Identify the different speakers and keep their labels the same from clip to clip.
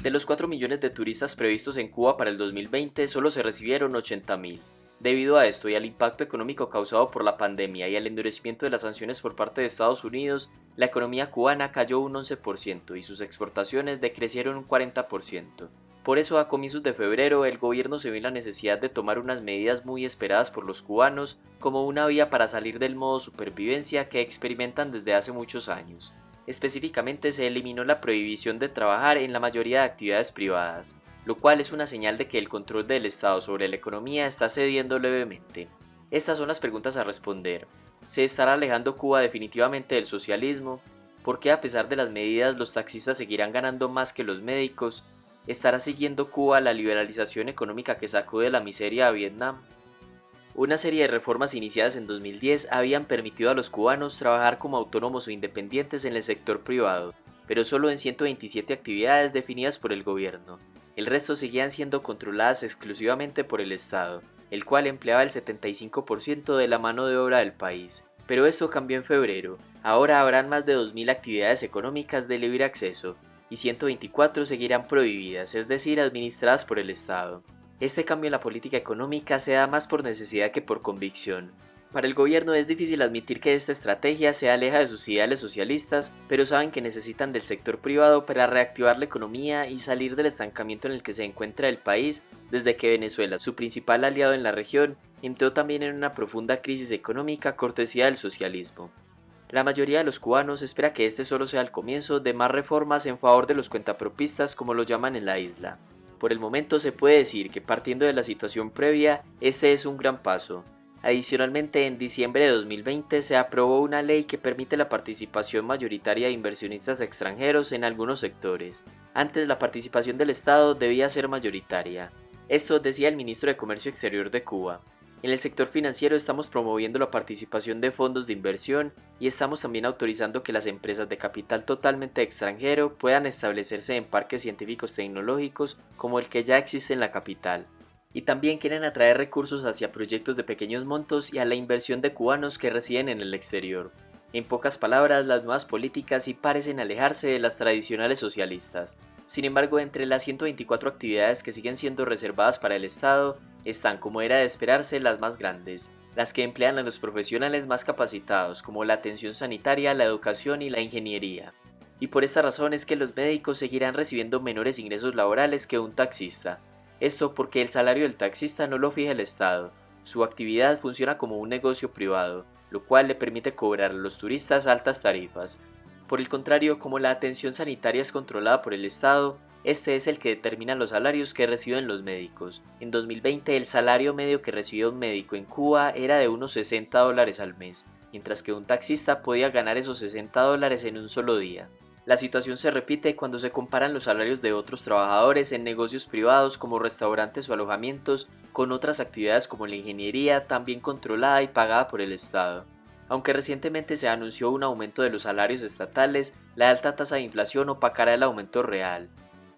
Speaker 1: De los 4 millones de turistas previstos en Cuba para el 2020, solo se recibieron 80.000. Debido a esto y al impacto económico causado por la pandemia y al endurecimiento de las sanciones por parte de Estados Unidos, la economía cubana cayó un 11% y sus exportaciones decrecieron un 40%. Por eso, a comienzos de febrero, el gobierno se vio en la necesidad de tomar unas medidas muy esperadas por los cubanos como una vía para salir del modo supervivencia que experimentan desde hace muchos años. Específicamente, se eliminó la prohibición de trabajar en la mayoría de actividades privadas, lo cual es una señal de que el control del Estado sobre la economía está cediendo levemente. Estas son las preguntas a responder. ¿Se estará alejando Cuba definitivamente del socialismo? ¿Por qué a pesar de las medidas los taxistas seguirán ganando más que los médicos? ¿Estará siguiendo Cuba la liberalización económica que sacó de la miseria a Vietnam? Una serie de reformas iniciadas en 2010 habían permitido a los cubanos trabajar como autónomos o independientes en el sector privado, pero solo en 127 actividades definidas por el gobierno. El resto seguían siendo controladas exclusivamente por el Estado, el cual empleaba el 75% de la mano de obra del país. Pero esto cambió en febrero. Ahora habrán más de 2.000 actividades económicas de libre acceso, y 124 seguirán prohibidas, es decir, administradas por el Estado. Este cambio en la política económica se da más por necesidad que por convicción. Para el gobierno es difícil admitir que esta estrategia se aleja de sus ideales socialistas, pero saben que necesitan del sector privado para reactivar la economía y salir del estancamiento en el que se encuentra el país desde que Venezuela, su principal aliado en la región, entró también en una profunda crisis económica cortesía del socialismo. La mayoría de los cubanos espera que este solo sea el comienzo de más reformas en favor de los cuentapropistas como lo llaman en la isla. Por el momento se puede decir que partiendo de la situación previa, este es un gran paso. Adicionalmente, en diciembre de 2020 se aprobó una ley que permite la participación mayoritaria de inversionistas extranjeros en algunos sectores. Antes la participación del Estado debía ser mayoritaria. Esto decía el ministro de Comercio Exterior de Cuba. En el sector financiero estamos promoviendo la participación de fondos de inversión y estamos también autorizando que las empresas de capital totalmente extranjero puedan establecerse en parques científicos tecnológicos como el que ya existe en la capital. Y también quieren atraer recursos hacia proyectos de pequeños montos y a la inversión de cubanos que residen en el exterior. En pocas palabras, las nuevas políticas sí parecen alejarse de las tradicionales socialistas. Sin embargo, entre las 124 actividades que siguen siendo reservadas para el Estado, están, como era de esperarse, las más grandes, las que emplean a los profesionales más capacitados, como la atención sanitaria, la educación y la ingeniería. Y por esta razón es que los médicos seguirán recibiendo menores ingresos laborales que un taxista. Esto porque el salario del taxista no lo fija el Estado. Su actividad funciona como un negocio privado, lo cual le permite cobrar a los turistas altas tarifas. Por el contrario, como la atención sanitaria es controlada por el Estado, este es el que determina los salarios que reciben los médicos. En 2020 el salario medio que recibía un médico en Cuba era de unos $60 al mes, mientras que un taxista podía ganar esos $60 en un solo día. La situación se repite cuando se comparan los salarios de otros trabajadores en negocios privados como restaurantes o alojamientos con otras actividades como la ingeniería, también controlada y pagada por el Estado. Aunque recientemente se anunció un aumento de los salarios estatales, la alta tasa de inflación opacará el aumento real.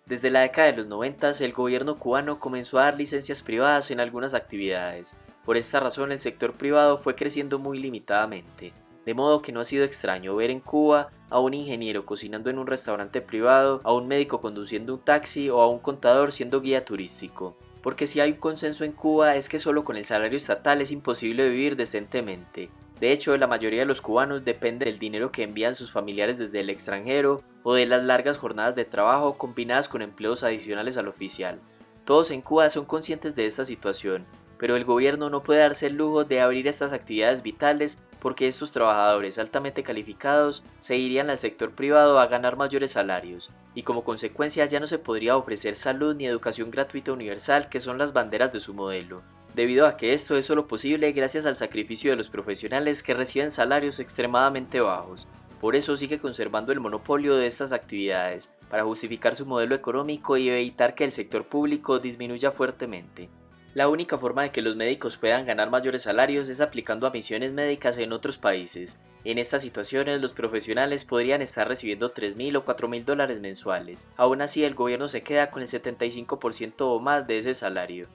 Speaker 1: Desde la década de los 90, el gobierno cubano comenzó a dar licencias privadas en algunas actividades. Por esta razón, el sector privado fue creciendo muy limitadamente. De modo que no ha sido extraño ver en Cuba a un ingeniero cocinando en un restaurante privado, a un médico conduciendo un taxi o a un contador siendo guía turístico. Porque si hay un consenso en Cuba es que solo con el salario estatal es imposible vivir decentemente. De hecho, la mayoría de los cubanos depende del dinero que envían sus familiares desde el extranjero o de las largas jornadas de trabajo combinadas con empleos adicionales al oficial. Todos en Cuba son conscientes de esta situación, pero el gobierno no puede darse el lujo de abrir estas actividades vitales porque estos trabajadores altamente calificados se irían al sector privado a ganar mayores salarios, y como consecuencia ya no se podría ofrecer salud ni educación gratuita universal, que son las banderas de su modelo, debido a que esto es solo posible gracias al sacrificio de los profesionales que reciben salarios extremadamente bajos. Por eso sigue conservando el monopolio de estas actividades, para justificar su modelo económico y evitar que el sector público disminuya fuertemente. La única forma de que los médicos puedan ganar mayores salarios es aplicando a misiones médicas en otros países. En estas situaciones, los profesionales podrían estar recibiendo $3.000 o $4.000 mensuales. Aún así, el gobierno se queda con el 75% o más de ese salario.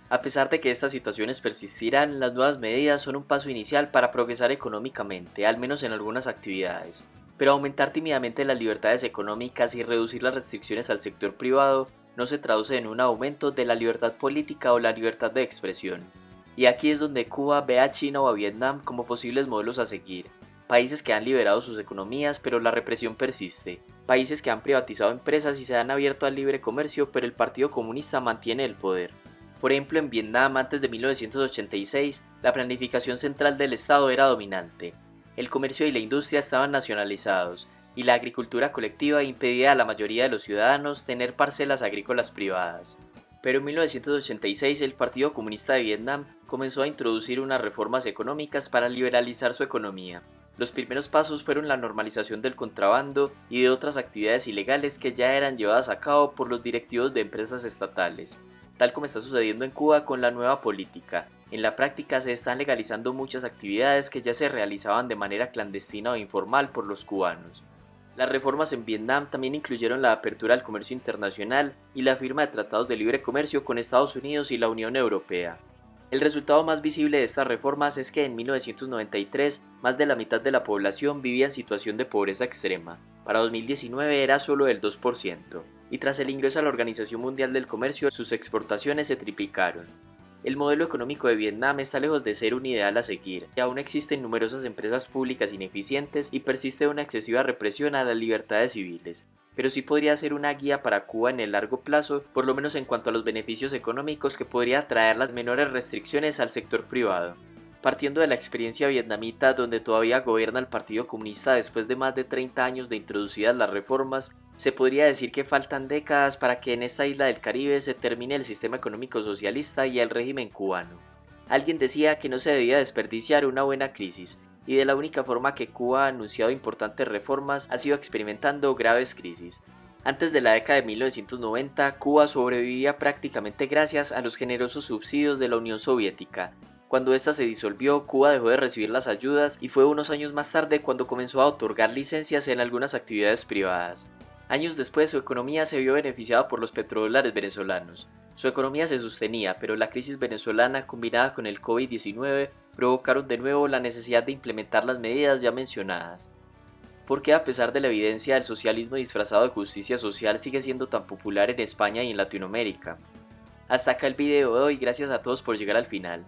Speaker 1: A pesar de que estas situaciones persistirán, las nuevas medidas son un paso inicial para progresar económicamente, al menos en algunas actividades. pero aumentar tímidamente las libertades económicas y reducir las restricciones al sector privado no se traduce en un aumento de la libertad política o la libertad de expresión. Y aquí es donde Cuba ve a China o a Vietnam como posibles modelos a seguir. Países que han liberado sus economías pero la represión persiste. Países que han privatizado empresas y se han abierto al libre comercio pero el Partido Comunista mantiene el poder. Por ejemplo, en Vietnam antes de 1986, la planificación central del Estado era dominante. El comercio y la industria estaban nacionalizados, y la agricultura colectiva impedía a la mayoría de los ciudadanos tener parcelas agrícolas privadas. Pero en 1986 el Partido Comunista de Vietnam comenzó a introducir unas reformas económicas para liberalizar su economía. Los primeros pasos fueron la normalización del contrabando y de otras actividades ilegales que ya eran llevadas a cabo por los directivos de empresas estatales, tal como está sucediendo en Cuba con la nueva política. En la práctica se están legalizando muchas actividades que ya se realizaban de manera clandestina o informal por los cubanos. Las reformas en Vietnam también incluyeron la apertura al comercio internacional y la firma de tratados de libre comercio con Estados Unidos y la Unión Europea. El resultado más visible de estas reformas es que en 1993 más de la mitad de la población vivía en situación de pobreza extrema. Para 2019 era solo el 2%, y tras el ingreso a la Organización Mundial del Comercio sus exportaciones se triplicaron. El modelo económico de Vietnam está lejos de ser un ideal a seguir, y aún existen numerosas empresas públicas ineficientes y persiste una excesiva represión a las libertades civiles, pero sí podría ser una guía para Cuba en el largo plazo, por lo menos en cuanto a los beneficios económicos que podría traer las menores restricciones al sector privado. Partiendo de la experiencia vietnamita donde todavía gobierna el Partido Comunista después de más de 30 años de introducidas las reformas, se podría decir que faltan décadas para que en esta isla del Caribe se termine el sistema económico socialista y el régimen cubano. Alguien decía que no se debía desperdiciar una buena crisis, y de la única forma que Cuba ha anunciado importantes reformas ha sido experimentando graves crisis. Antes de la década de 1990, Cuba sobrevivía prácticamente gracias a los generosos subsidios de la Unión Soviética. Cuando esta se disolvió, Cuba dejó de recibir las ayudas y fue unos años más tarde cuando comenzó a otorgar licencias en algunas actividades privadas. Años después, su economía se vio beneficiada por los petrodólares venezolanos. Su economía se sostenía, pero la crisis venezolana combinada con el COVID-19 provocaron de nuevo la necesidad de implementar las medidas ya mencionadas. ¿Por qué a pesar de la evidencia el socialismo disfrazado de justicia social sigue siendo tan popular en España y en Latinoamérica? Hasta acá el video de hoy, gracias a todos por llegar al final.